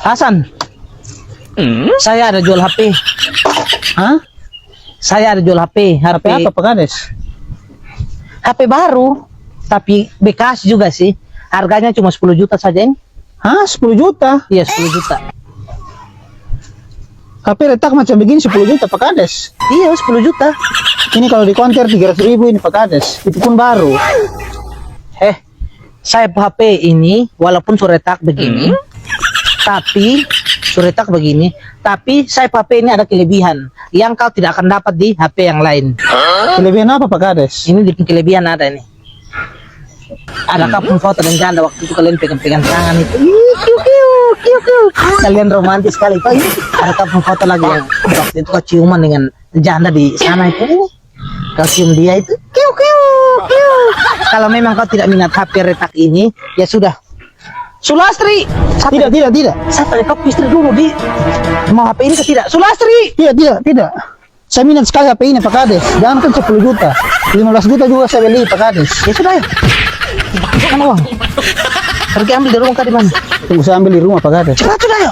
Hasan, saya ada jual HP. Hah? Saya ada jual HP. HP apa Pak Kades? HP baru, tapi bekas juga sih. Harganya cuma 10 juta saja ini. Hah? 10 juta? Iya, 10 juta. HP retak macam begini 10 juta Pak Kades. Iya, 10 juta. Ini kalau di konter 300.000 ini Pak Kades. Itu pun baru. Saya HP ini walaupun suretak begini, tapi suretak begini, tapi saya HP ini ada kelebihan yang kau tidak akan dapat di HP yang lain. Kelebihan apa Pak Kades? Ini di kelebihan ada ini. Ada kapung foto dan janda waktu itu kalian pegang-pegang tangan itu. Ih, kiu, kiu, kiu, kiu. Kalian romantis sekali. Pak, ini ada kapung foto lagi yang waktu itu kau ciuman dengan janda di sana itu. Kau cium dia itu. Kiu, kiu, kiu. Kalau memang kau tidak minat HP retak ini, ya sudah. Sulastri. Tidak. Saya tanya kau istri dulu di mau HP ini ke tidak? Sulastri. Tidak. Saya minat sekali HP ini Pak Kades. Jangan kan 10 juta. 15 juta juga saya beli Pak Kades. Ya sudah ya. Mana uang? Pergi ambil di rumah kau di mana? Tunggu saya ambil di rumah Pak Kades. Sudah ya.